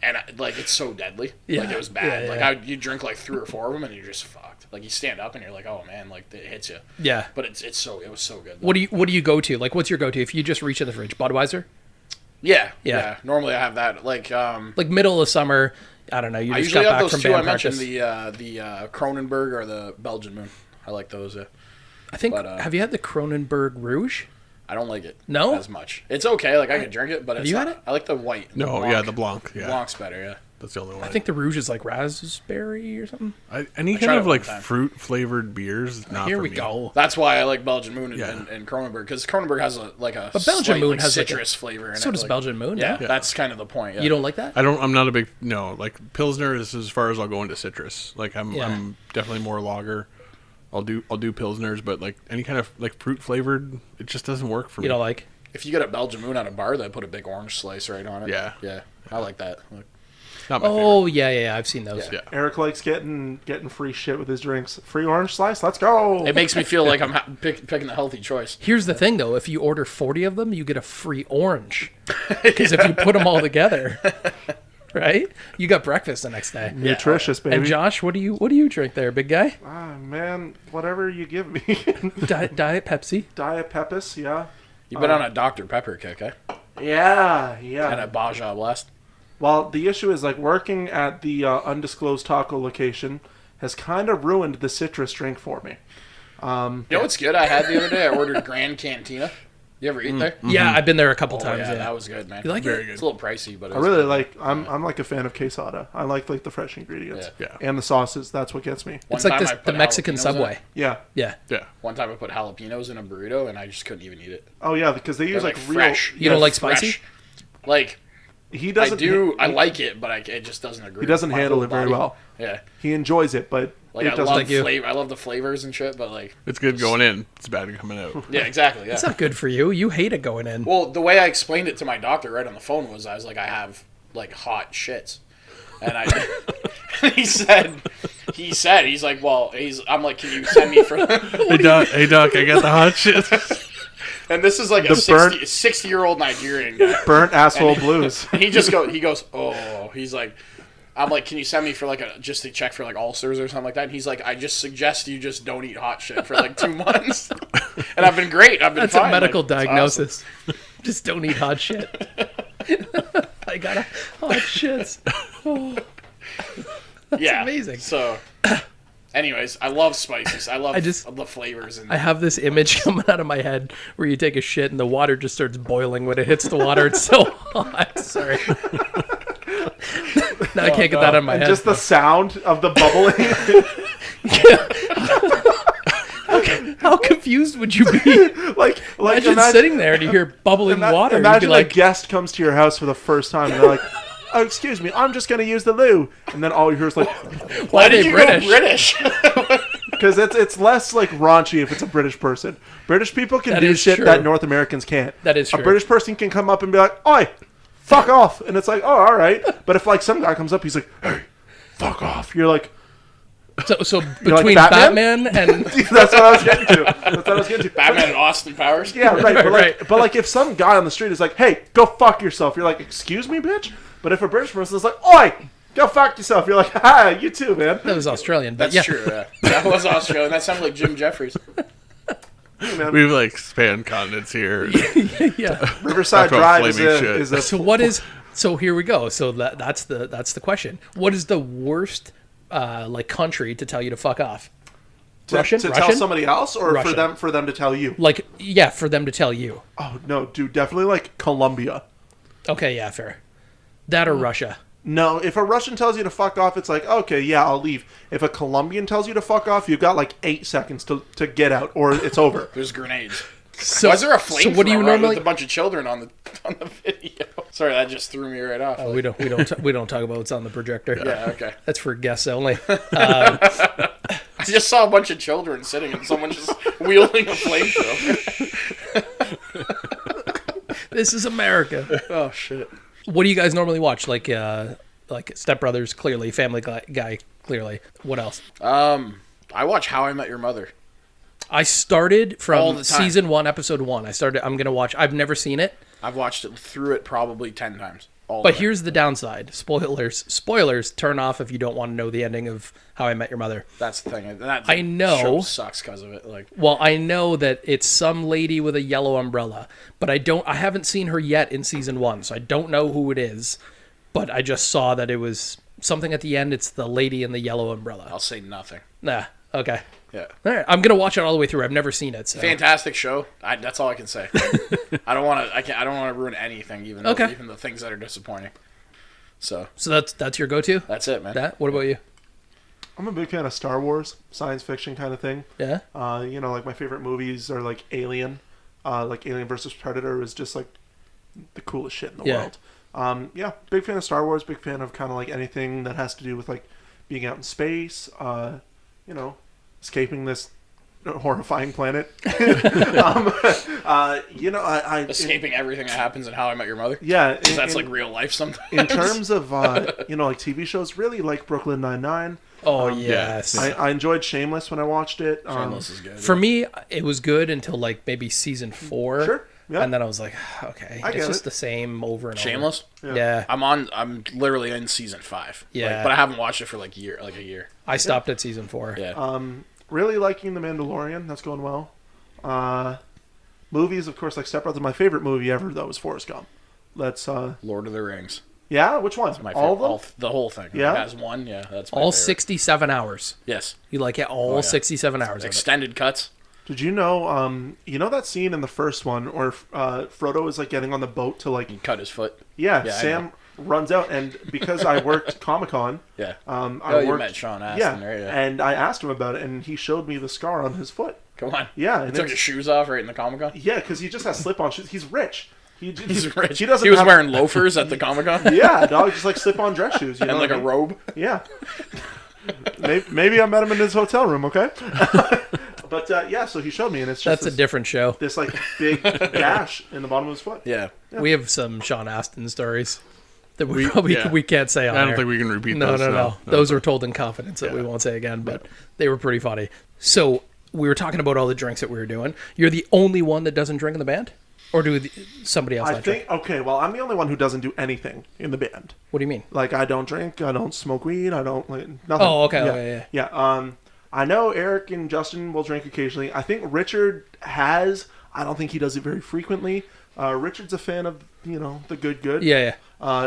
and like it's so deadly. Yeah. Like it was bad. Yeah, Like you drink like 3 or 4 of them and you're just fucked. Like you stand up and you're like, oh man, like it hits you. Yeah. But it was so good. What do you go to? Like, what's your go-to if you just reach in the fridge? Budweiser? Yeah. Yeah. Normally I have that. Like Middle of summer, I don't know, you I just usually got have back those from 2 band I mentioned, practice. the Kronenberg or the Belgian Moon. I like those. I think, but, have you had the Kronenberg Rouge? I don't like it No? as much. It's okay. Like I can drink it, but it's you not, had it? I like the white. No, Blanc. yeah, the Blanc. Yeah. Blanc's better, yeah. That's the only one. I think the Rouge is like raspberry or something. Any tried kind it of one like time. fruit flavored beers is not Here for we me. go. That's why I like Belgian Moon Yeah. and Kronenberg, because Kronenberg has a But Belgian slight, Moon like, has like citrus flavor in it. So does like- Belgian Moon. Yeah, Yeah. that's kind of the point. Yeah. You don't like that? I'm not a big like Pilsner is as far as I'll go into citrus. Like I'm Yeah. I'm definitely more lager. I'll do Pilsners, but like any kind of like fruit flavored, it just doesn't work for me. You don't like? If you get a Belgian Moon at a bar, they put a big orange slice right on it. Yeah. Yeah. I like that. Like, Not my Oh yeah. I've seen those. Yeah. Eric likes getting free shit with his drinks. Free orange slice. Let's go. it makes me feel like I'm picking the healthy choice. Here's the thing, though: if you order 40 of them, you get a free orange. Because if you put them all together, right, you got breakfast the next day. Nutritious, baby. And Josh, what do you drink there, big guy? Ah, man, whatever you give me. Diet Pepsi. Diet Pepis, yeah. You've been on a Dr. Pepper kick, eh? Yeah. And a Baja Blast. Well, the issue is like working at the undisclosed taco location has kind of ruined the citrus drink for me. You know what's good? I had the other day. I ordered Grand Cantina. You ever eat there? Yeah, I've been there a couple Oh, times. yeah, Yeah. that was good, man. You like Very it? good. It's a little pricey, but it I was really good. like. I'm like a fan of quesada. I like the fresh ingredients. Yeah. And the sauces. That's what gets me. One It's like time this, I put the Mexican jalapenos in Subway. it. Yeah. Yeah. Yeah. One time I put jalapenos in a burrito, and I just couldn't even eat it. Oh yeah, because they use They're, like like, real. fresh. You don't like spicy? Fresh. Like, He I doesn't. do. I he- like it, but it just doesn't agree. He doesn't with my handle whole it very body. well. Yeah. He enjoys it, but Like, it I doesn't. love like you. flavor. I love the flavors and shit, but like, It's good going in. It's bad coming out. yeah, exactly. Yeah. It's not good for you. You hate it going in. Well, the way I explained it to my doctor right on the phone was, I was like, I have like hot shits, and he's like, well, I'm like, can you send me for? Hey Doc, I got the hot shit. And this is like a The burnt- 60-year-old Nigerian guy. Burnt asshole blues. And he goes, oh, he's like, I'm like, can you send me for like just to check for like ulcers or something like that? And he's like, I just suggest you just don't eat hot shit for like 2 months. And I've been great. I've been That's fine. a medical Like, it's diagnosis. Just don't eat hot shit. I got a hot shits. Oh, awesome. Yeah. amazing. So, anyways, I love spices. I love the flavors. And I have this image coming out of my head where you take a shit and the water just starts boiling when it hits the water. It's so hot. Sorry. Now I can't get that out of my And head. just the sound of the bubbling. How confused would you be? like Imagine sitting there and you hear bubbling water. You'd be Imagine like, a guest comes to your house for the first time and they're like, "Oh, excuse me, I'm just going to use the loo," and then all you hear is like, why are did they you British? go British? because it's less like raunchy if it's a British person. British people can That do is shit true. that North Americans can't. That is A true. British person can come up and be like, "Oi, fuck off," and it's like, "Oh, all right." But if like some guy comes up, he's like, "Hey, fuck off," you're like, So like between Batman? Batman and "That's what I was getting to." That's what I was getting to. Batman and Austin Powers. Yeah, right. But like, Right. but like, if some guy on the street is like, "Hey, go fuck yourself," you're like, "Excuse me, bitch." But if a British person is like, "Oi, go fuck yourself," you're like, "Ha, you too, man." that was Australian. But That's yeah. true. Yeah. That was Australian. That sounded like Jim Jeffries. We've like spanned continents here. Yeah. Riverside Talk about Drive is flaming a, shit. is a So what is? So here we go. So that's the question. What is the worst like country to tell you to fuck off? to Russian? tell Russian? somebody else or Russian. for them to tell you. Like yeah, for them to tell you. Oh no, dude, definitely like Colombia. Okay, yeah, fair. That or Russia. No, if a Russian tells you to fuck off, it's like, okay, yeah, I'll leave. If a Colombian tells you to fuck off, you've got like 8 seconds to get out, or it's over. There's grenades. So Why is there a flamethrower So what do you normally? with a bunch of children on the video? Sorry, that just threw me right off. Oh, we don't talk about what's on the projector. Yeah, okay. That's for guests only. I just saw a bunch of children sitting and someone just wielding a flamethrower. This is America. Oh shit. What do you guys normally watch? Like Step Brothers, clearly. Family Guy, clearly. What else? I watch How I Met Your Mother. I started All from the time. season 1, episode 1. I'm gonna watch. I've never seen it, I've watched it through it probably 10 times. but here's the downside. Spoilers. Turn off if you don't want to know the ending of How I Met Your Mother. That's the thing. That I know. show sucks because of it. Like, Well, I know that it's some lady with a yellow umbrella, but I haven't seen her yet in season 1, so I don't know who it is. But I just saw that it was something at the end. It's the lady in the yellow umbrella. I'll say nothing. Nah. Okay. Yeah. All right. I'm gonna watch it all the way through. I've never seen it. So. Fantastic show. That's all I can say. I don't want to ruin anything, even Okay. even the things that are disappointing. So that's your go-to? that's it, man. What about you? I'm a big fan of Star Wars, science fiction kind of thing. Yeah? Like my favorite movies are like Alien. Like Alien versus Predator is just like the coolest shit in the world. Big fan of Star Wars, big fan of kind of like anything that has to do with like being out in space, escaping this horrifying planet. Escaping everything that happens in How I Met Your Mother. Yeah. Because that's like real life sometimes. In terms of, like TV shows, really like Brooklyn Nine-Nine. Oh, yes. I enjoyed Shameless when I watched it. Shameless is good. For me, it was good until like maybe season 4. Sure. Yeah. And then I was like, okay, it's just the same over and Shameless? over. Yeah. I'm literally in season 5. Yeah. But I haven't watched it for like a year. I stopped at season 4. Yeah. Really liking The Mandalorian. That's going well. Movies, of course, like Step Brothers. My favorite movie ever, though, is Forrest Gump. That's Lord of the Rings. Yeah, which one? My all favorite, of them? the whole thing. Yeah? It has one. Yeah, that's my All favorite. 67 hours. Yes. You like it? All 67 hours of it. Extended cuts. Did you know? That scene in the first one, where Frodo is like getting on the boat to like He cut his foot. Yeah, Yeah, I Sam know. runs out, and because I worked Comic-Con, Yeah. you met Sean Astin, right? Yeah. and I asked him about it, and he showed me the scar on his foot. Come on. Yeah, He and took his shoes off right in the Comic-Con? yeah, because he just has slip-on shoes. He's rich. He's rich. He doesn't. He was have, wearing loafers at the Comic-Con? Yeah, dog, just like slip-on dress shoes. You know And like what I a mean? robe? Yeah. Maybe I met him in his hotel room. Okay. But so he showed me, and it's just That's a different show. this like big gash in the bottom of his foot. Yeah. We have some Sean Astin stories that we can't say on I don't air. think we can repeat No, those. no. Those were told in confidence that we won't say again, but they were pretty funny. So we were talking about all the drinks that we were doing. You're the only one that doesn't drink in the band? Or do somebody else I not think. drink? Okay, well, I'm the only one who doesn't do anything in the band. What do you mean? Like, I don't drink, I don't smoke weed, I don't like nothing. Oh, okay, yeah. okay, Yeah. I know Eric and Justin will drink occasionally. I think Richard has. I don't think he does it very frequently. Richard's a fan of the good. Yeah.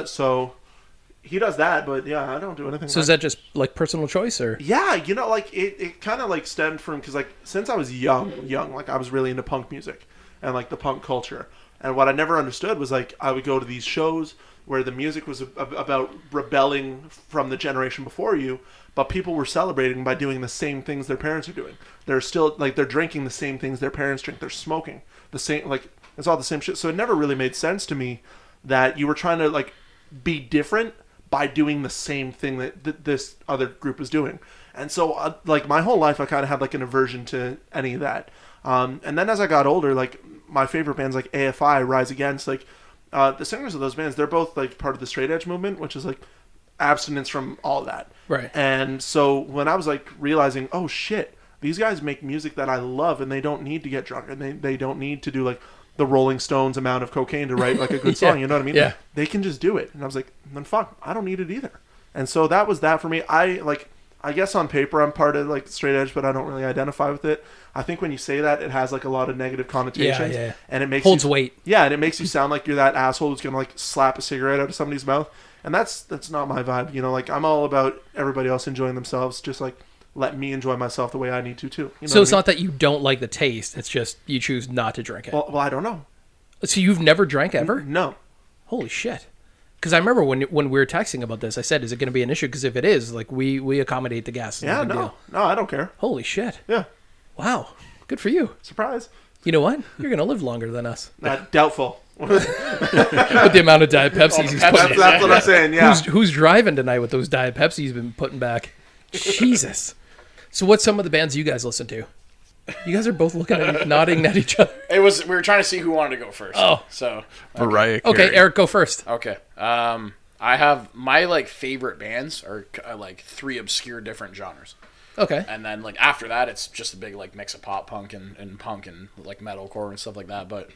So he does that, but yeah, I don't do anything. So is that just like personal choice or? Yeah, like it kind of like stemmed from because like since I was young, like I was really into punk music and like the punk culture. And what I never understood was like I would go to these shows where the music was about rebelling from the generation before you, but people were celebrating by doing the same things their parents are doing. They're still like they're drinking the same things their parents drink. They're smoking the same, like it's all the same shit. So it never really made sense to me that you were trying to like be different by doing the same thing that this other group is doing. And so like my whole life I kind of had like an aversion to any of that. And then as I got older, like my favorite bands like AFI, Rise Against, like the singers of those bands, they're both like part of the straight edge movement, which is like abstinence from all that. Right. And so when I was like realizing, oh shit, these guys make music that I love and they don't need to get drunk and they don't need to do like the Rolling Stones amount of cocaine to write like a good song, you know what I mean? Yeah. They can just do it. And I was like, then fuck, I don't need it either. And so that was that for me. I guess on paper I'm part of like straight edge, but I don't really identify with it. I think when you say that, it has like a lot of negative connotations. Yeah. And it makes Holds you, weight. Yeah, and it makes you sound like you're that asshole who's gonna like slap a cigarette out of somebody's mouth. And that's not my vibe. Like I'm all about everybody else enjoying themselves, just like let me enjoy myself the way I need to too. So it's not that you don't like the taste, it's just you choose not to drink it. Well, I don't know. So you've never drank ever? No. Holy shit. Because I remember when we were texting about this, I said, is it going to be an issue? Because if it is, like we accommodate the guests. Yeah, no, I don't care. Holy shit. Yeah. Wow. Good for you. Surprise. You know what? You're going to live longer than us. Doubtful. With the amount of Diet Pepsis he's putting That's what I'm saying, yeah. Who's driving tonight with those Diet Pepsis he's been putting back? Jesus. So what's some of the bands you guys listen to? You guys are both looking at nodding at each other. We were trying to see who wanted to go first. Oh. So. Mariah Carey. Okay, Eric, go first. Okay. I have my like favorite bands are like 3 obscure different genres. Okay. And then like after that it's just a big like mix of pop punk and punk and like metalcore and stuff like that. But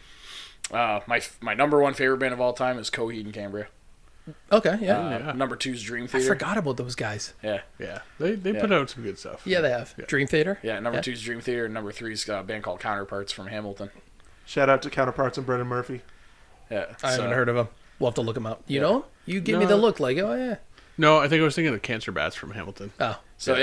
my number 1 favorite band of all time is Coheed and Cambria. Okay, yeah. Number 2 is Dream I Theater. forgot about those guys. Yeah. Yeah, they put out some good stuff. Yeah, they have. Yeah. Dream Theater? Yeah, number 2 is Dream Theater, and number 3 is a band called Counterparts from Hamilton. Shout out to Counterparts and Brendan Murphy. Yeah. I haven't heard of them. We'll have to look them up. You know them? You give me No. the look like, oh, yeah. No, I think I was thinking of Cancer Bats from Hamilton. Oh. So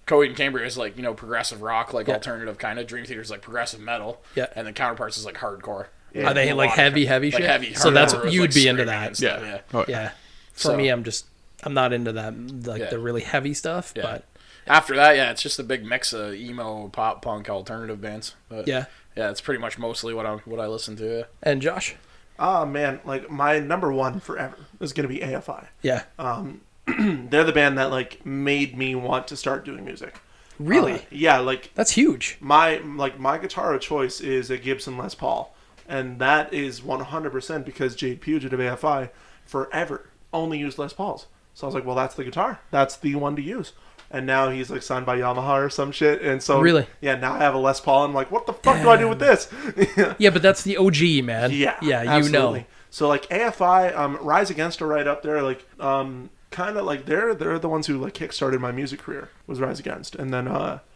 Coheed and Cambria is like, progressive rock, like alternative kind of. Dream Theater is like progressive metal. Yeah. And then Counterparts is like hardcore. Yeah. Are they like heavy like shit? heavy so that's hardcore with, you'd like, be into screaming that. and stuff, Yeah. yeah. Oh, Yeah. For me, I'm not into that, like the really heavy stuff. Yeah. But after that, it's just a big mix of emo, pop, punk, alternative bands. But yeah, it's pretty much mostly what I listen to. Yeah. And Josh? Oh man, like my number one forever is gonna be AFI. Yeah. They're the band that like made me want to start doing music. Really? Yeah, like that's huge. My guitar of choice is a Gibson Les Paul, and that is 100% because Jade Puget of AFI forever only used Les Pauls. So I was like, well, that's the guitar. That's the one to use. And now he's like signed by Yamaha or some shit. And so really, now I have a Les Paul. And I'm like, what the fuck do I do with this? Yeah, but that's the OG, man. Yeah, absolutely. You know. So like AFI, Rise Against are right up there. Like kind of like they're the ones who like kickstarted my music career was Rise Against, and then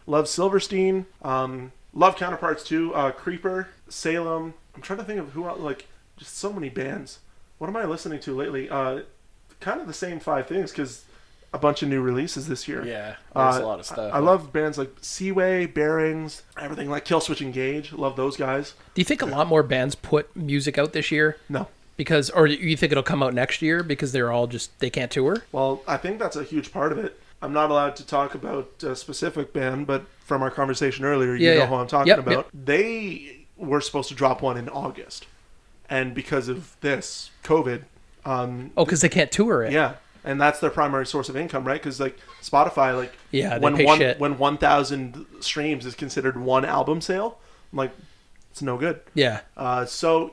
Love Silverstein, Love Counterparts too, Creeper, Salem. I'm trying to think of who else, like just so many bands. What am I listening to lately? Kind of the same five things because a bunch of new releases this year. Yeah, there's a lot of stuff. I love bands like Seaway, Bearings, everything like Killswitch Engage. Love those guys. Do you think a lot more bands put music out this year? No. Because, or you think it'll come out next year because they're all they can't tour? Well, I think that's a huge part of it. I'm not allowed to talk about a specific band, but from our conversation earlier, you know who I'm talking about. Yep. They were supposed to drop one in August. And because of this, COVID... because they can't tour it. Yeah. And that's their primary source of income, right? Because like Spotify, like when 1,000 streams is considered one album sale, I'm like, it's no good. Yeah. So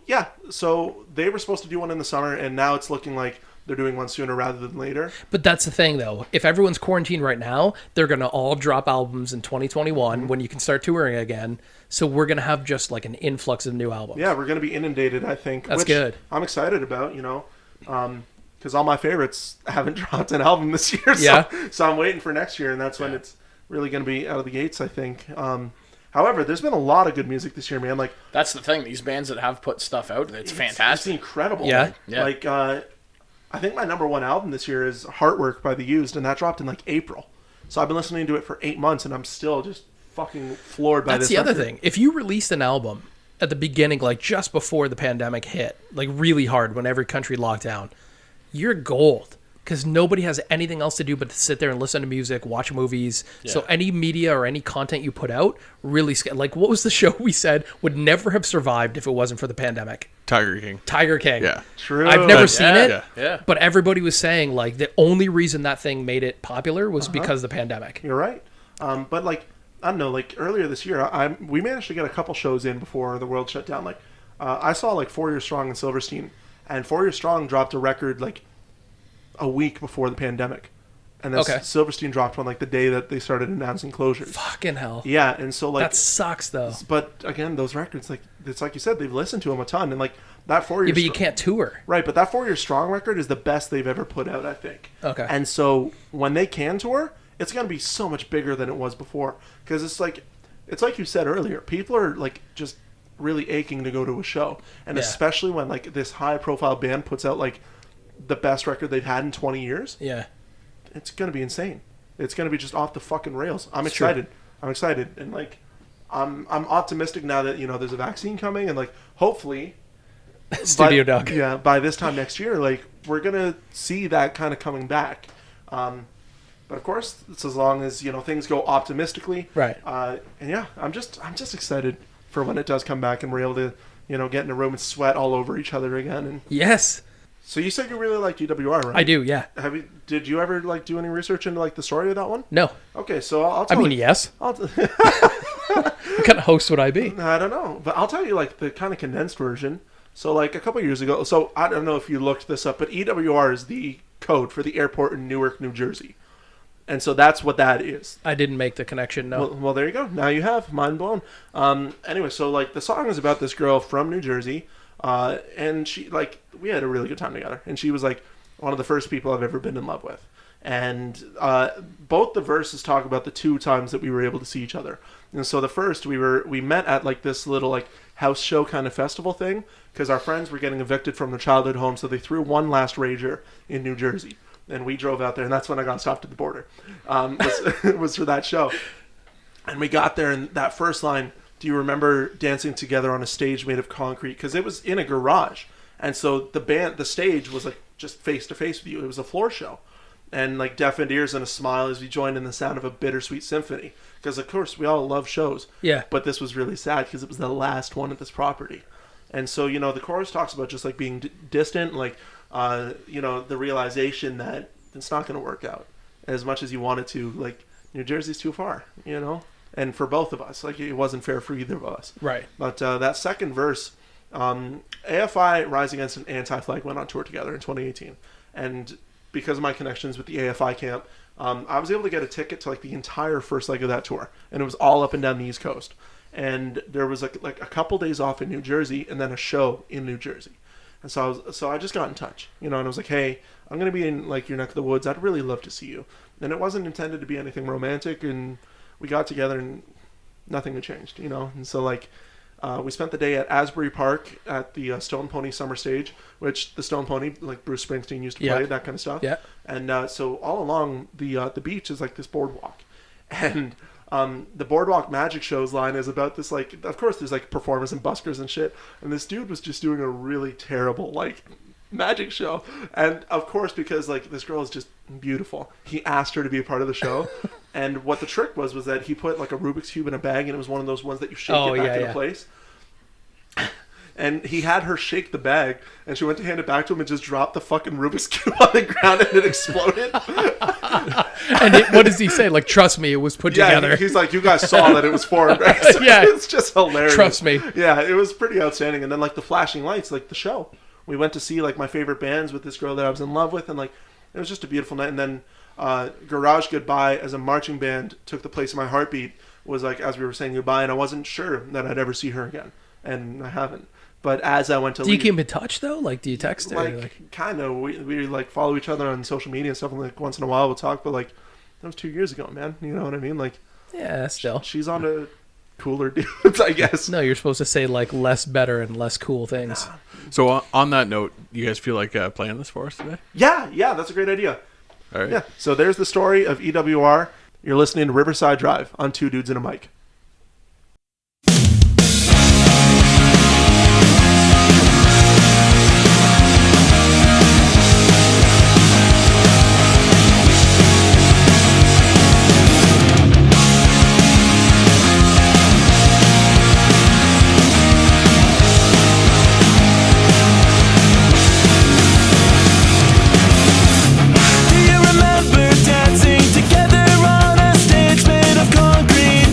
they were supposed to do one in the summer, and now it's looking like they're doing one sooner rather than later. But that's the thing, though. If everyone's quarantined right now, they're going to all drop albums in 2021 when you can start touring again. So we're going to have just like an influx of new albums. Yeah, we're going to be inundated, I think. That's good. I'm excited about, because all my favorites haven't dropped an album this year. So I'm waiting for next year, and that's when it's really going to be out of the gates, I think. However, there's been a lot of good music this year, man. Like that's the thing; these bands that have put stuff out, it's fantastic. It's incredible. Yeah. Like I think my number one album this year is Heartwork by The Used, and that dropped in like April. So I've been listening to it for 8 months, and I'm still just fucking floored by this. That's the other thing. If you released an album at the beginning, like just before the pandemic hit, like really hard when every country locked down, you're gold. Because nobody has anything else to do but to sit there and listen to music, watch movies. Yeah. So any media or any content you put out really... Like, what was the show we said would never have survived if it wasn't for the pandemic? Tiger King. Yeah. True. I've never seen it, yeah. But everybody was saying, like, the only reason that thing made it popular was because of the pandemic. You're right. But, like, I don't know, like, earlier this year, we managed to get a couple shows in before the world shut down. Like, I saw, like, 4 Year Strong and Silverstein. And 4 Year Strong dropped a record, like, a week before the pandemic, and then Silverstein dropped one like the day that they started announcing closures. Fucking hell. Yeah, and so like that sucks though. But again, those records, like it's like you said, they've listened to them a ton, and like that 4 years. Yeah, but you can't tour. Right, but that 4 Year Strong record is the best they've ever put out, I think. Okay. And so when they can tour, it's gonna be so much bigger than it was before, because it's like you said earlier, people are like just really aching to go to a show, and especially when like this high profile band puts out like the best record they've had in 20 years. Yeah. It's going to be insane. It's going to be just off the fucking rails. I'm excited. I'm excited. And like, I'm optimistic now that, there's a vaccine coming, and like, hopefully Studio Dog. Yeah. By this time next year, like we're going to see that kind of coming back. But of course, it's as long as, things go optimistically. Right. And yeah, I'm just excited for when it does come back and we're able to, get in a room and sweat all over each other again. And yes. So you said you really liked UWR, right? I do, yeah. Did you ever like do any research into like the story of that one? No. Okay, so I'll tell you. Yes. What kind of host would I be? I don't know, but I'll tell you like the kind of condensed version. So like a couple years ago, so I don't know if you looked this up, but EWR is the code for the airport in Newark, New Jersey. And so that's what that is. I didn't make the connection, no. Well, there you go. Now you have. Mind blown. Anyway, so like the song is about this girl from New Jersey. And she, like, we had a really good time together. And she was, like, one of the first people I've ever been in love with. And both the verses talk about the 2 times that we were able to see each other. And so the first, we met at, like, this little, like, house show kind of festival thing. Because our friends were getting evicted from their childhood home. So they threw one last rager in New Jersey. And we drove out there. And that's when I got stopped at the border. Was for that show. And we got there, and that first line... Do you remember dancing together on a stage made of concrete? Because it was in a garage. And so the stage was like just face to face with you. It was a floor show. And like deafened ears and a smile as we joined in the sound of a bittersweet symphony. Because of course we all love shows. Yeah. But this was really sad because it was the last one at this property. And so, the chorus talks about just like being distant, like, the realization that it's not going to work out as much as you want it to. Like, New Jersey's too far, and for both of us, like, it wasn't fair for either of us. Right. But that second verse, AFI Rise Against an Anti-Flag went on tour together in 2018. And because of my connections with the AFI camp, I was able to get a ticket to like the entire first leg of that tour. And it was all up and down the East Coast. And there was like a couple days off in New Jersey and then a show in New Jersey. And so I just got in touch, and I was like, hey, I'm going to be in like your neck of the woods. I'd really love to see you. And it wasn't intended to be anything romantic. And we got together and nothing had changed, And so like, we spent the day at Asbury Park at the Stone Pony Summer Stage, which the Stone Pony, like Bruce Springsteen used to play, that kind of stuff. Yeah. And so all along the beach is like this boardwalk. And the Boardwalk Magic Show's line is about this, like, of course there's like performers and buskers and shit, and this dude was just doing a really terrible like magic show. And of course, because like this girl is just beautiful, he asked her to be a part of the show. And what the trick was that he put like a Rubik's Cube in a bag, and it was one of those ones that you shake it back into place. And he had her shake the bag, and she went to hand it back to him and just dropped the fucking Rubik's Cube on the ground, and it exploded. And what does he say? Like, trust me, it was put together. He's like, you guys saw that it was formed, right? So Yeah. It's just hilarious. Trust me. Yeah, it was pretty outstanding. And then like the flashing lights, like the show. We went to see like my favorite bands with this girl that I was in love with, and like it was just a beautiful night. And then Garage Goodbye as a marching band took the place of My Heartbeat, was like as we were saying goodbye, and I wasn't sure that I'd ever see her again. And I haven't. But as I went to do you keep in touch though? Like, do you text her? Like kind of. We like follow each other on social media and stuff, and like once in a while we'll talk. But like that was 2 years ago, man. You know what I mean? Like, yeah, still. She's on to cooler dudes, I guess. No, you're supposed to say like less better and less cool things. So on that note, you guys feel like playing this for us today? Yeah, that's a great idea. All right. Yeah. So there's the story of EWR. You're listening to Riverside Drive on Two Dudes and a Mic. Do you remember dancing together on a stage made of concrete?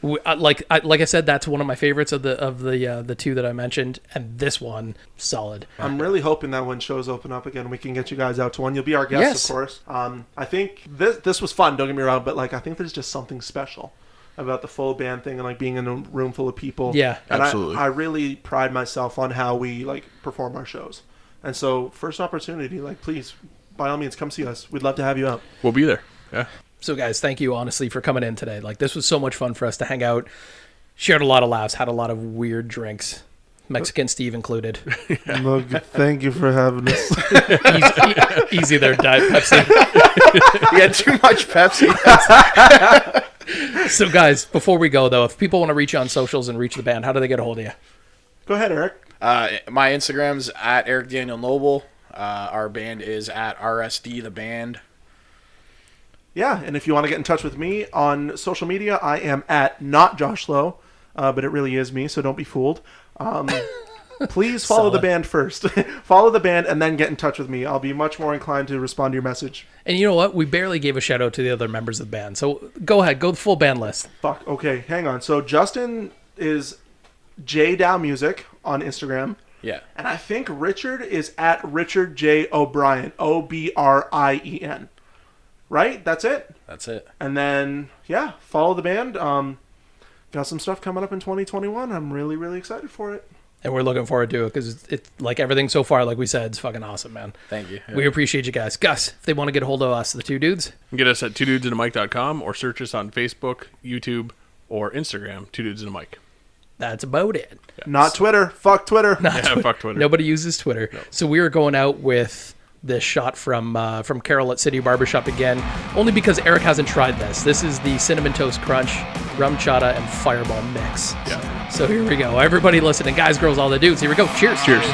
Like I said, that's one of my favorites of the two that I mentioned, and this one solid. I'm really hoping that when shows open up again, we can get you guys out to one. You'll be our guests, Yes. of course. I think this was fun. Don't get me wrong, but like I think there's just something special about the full band thing and like being in a room full of people. Yeah, and absolutely. I really pride myself on how we like perform our shows. And so, first opportunity, like please, by all means, come see us. We'd love to have you out. We'll be there. Yeah. So guys, thank you honestly for coming in today. Like this was so much fun for us to hang out, shared a lot of laughs, had a lot of weird drinks, Mexican Steve included. Look, thank you for having us. Easy there, Diet Pepsi. You had too much Pepsi. So guys, before we go though, if people want to reach you on socials and reach the band, how do they get a hold of you? Go ahead, Eric. My Instagram's at Eric Daniel Noble. Our band is at RSD the band. Yeah, and if you want to get in touch with me on social media, I am at not Josh Lowe, but it really is me, so don't be fooled. Please follow the band first. Follow the band and then get in touch with me. I'll be much more inclined to respond to your message. And you know what? We barely gave a shout out to the other members of the band. So go ahead, go the full band list. Fuck, okay, hang on. So Justin is JDow Music on Instagram. Yeah. And I think Richard is at Richard J. O'Brien, Obrien. Right? That's it? That's it. And then, yeah, follow the band. Got some stuff coming up in 2021. I'm really, really excited for it. And we're looking forward to it because it's like everything so far, like we said, it's fucking awesome, man. Thank you. We appreciate you guys. Gus, if they want to get a hold of us, the two dudes. Get us at twodudesandamic.com or search us on Facebook, YouTube, or Instagram, Two Dudes and a Mic. That's about it. Yeah. Not Twitter. Fuck Twitter. Yeah, fuck Twitter. Nobody uses Twitter. No. So we are going out with this shot from Carol at City Barbershop again, only because Eric hasn't tried this. This is the Cinnamon Toast Crunch, Rum Chata, and Fireball mix. Yeah. So here we go. Everybody listening, guys, girls, all the dudes. Here we go. Cheers. Cheers.